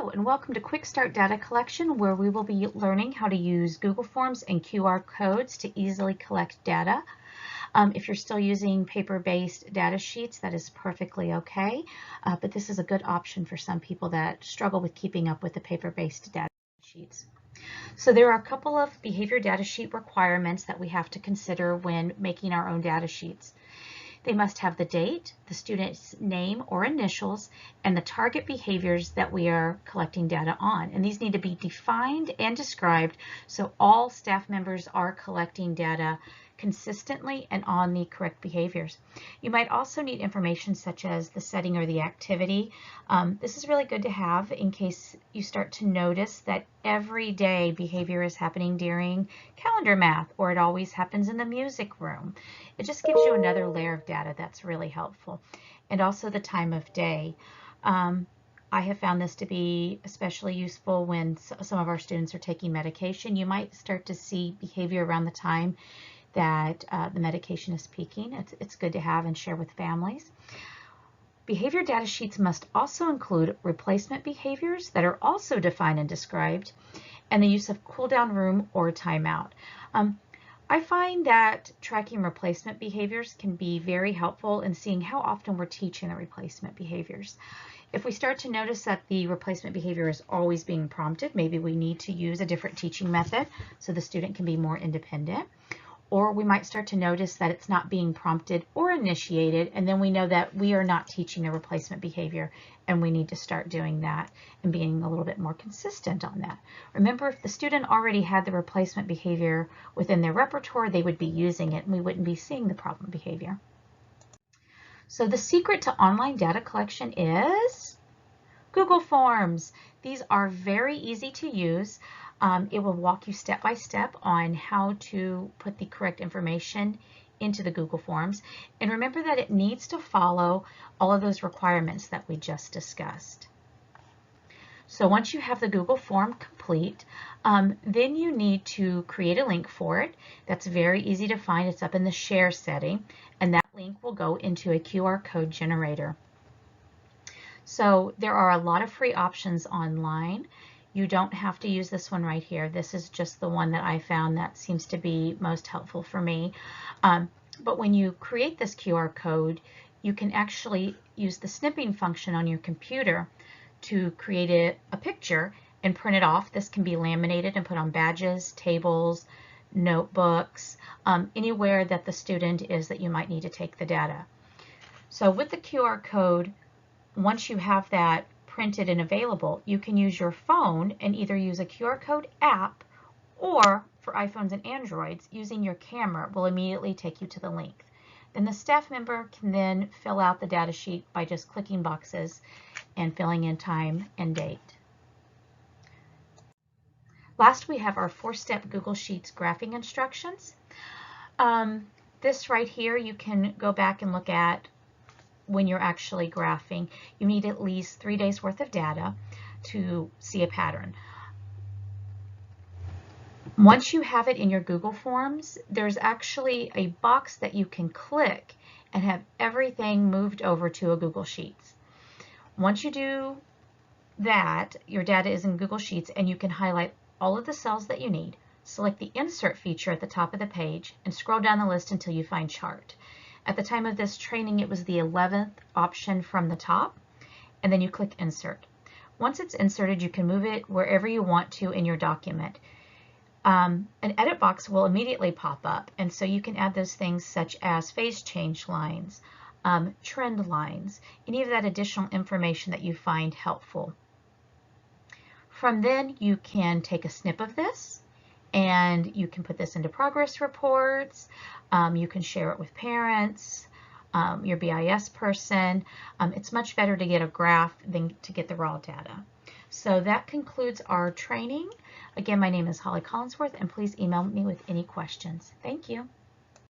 Hello and welcome to Quick Start Data Collection, where we will be learning how to use Google Forms and QR codes to easily collect data. If you're still using paper-based data sheets, that is perfectly okay, but this is a good option for some people that struggle with keeping up with the paper-based data sheets. So there are a couple of behavior data sheet requirements that we have to consider when making our own data sheets. They must have the date, the student's name or initials, and the target behaviors that we are collecting data on. And these need to be defined and described so all staff members are collecting data consistently and on the correct behaviors. You might also need information such as the setting or the activity. This is really good to have in case you start to notice that every day behavior is happening during calendar math, or it always happens in the music room. It just gives you another layer of data that's really helpful. And also the time of day. I have found this to be especially useful when some of our students are taking medication. You might start to see behavior around the time that the medication is peaking. It's good to have and share with families. Behavior data sheets must also include replacement behaviors that are also defined and described, and the use of cool down room or timeout. I find that tracking replacement behaviors can be very helpful in seeing how often we're teaching the replacement behaviors. If we start to notice that the replacement behavior is always being prompted, maybe we need to use a different teaching method so the student can be more independent. Or we might start to notice that it's not being prompted or initiated, and then we know that we are not teaching a replacement behavior, and we need to start doing that and being a little bit more consistent on that. Remember, if the student already had the replacement behavior within their repertoire, they would be using it, and we wouldn't be seeing the problem behavior. So the secret to online data collection is Google Forms. These are very easy to use. It will walk you step by step on how to put the correct information into the Google Forms. And remember that it needs to follow all of those requirements that we just discussed. So once you have the Google form complete, then you need to create a link for it. That's very easy to find. It's up in the share setting, and that link will go into a QR code generator. So there are a lot of free options online. You don't have to use this one right here. This is just the one that I found that seems to be most helpful for me. But when you create this QR code, you can actually use the snipping function on your computer to create a picture and print it off. This can be laminated and put on badges, tables, notebooks, anywhere that the student is that you might need to take the data. So with the QR code, once you have that printed and available, you can use your phone and either use a QR code app, or for iPhones and Androids, using your camera will immediately take you to the link. Then the staff member can then fill out the data sheet by just clicking boxes and filling in time and date. Last, we have our 4-step Google Sheets graphing instructions. This right here, you can go back and look at when you're actually graphing. You need at least 3 days worth of data to see a pattern. Once you have it in your Google Forms, there's actually a box that you can click and have everything moved over to a Google Sheets. Once you do that, your data is in Google Sheets, and you can highlight all of the cells that you need, select the Insert feature at the top of the page, and scroll down the list until you find Chart. At the time of this training, it was the 11th option from the top, and then you click Insert. Once it's inserted, you can move it wherever you want to in your document. An edit box will immediately pop up, and so you can add those things such as phase change lines, trend lines, any of that additional information that you find helpful. From then, you can take a snip of this, and you can put this into progress reports. You can share it with parents, your BIS person. It's much better to get a graph than to get the raw data. So that concludes our training. Again, my name is Holly Collinsworth, and please email me with any questions. Thank you.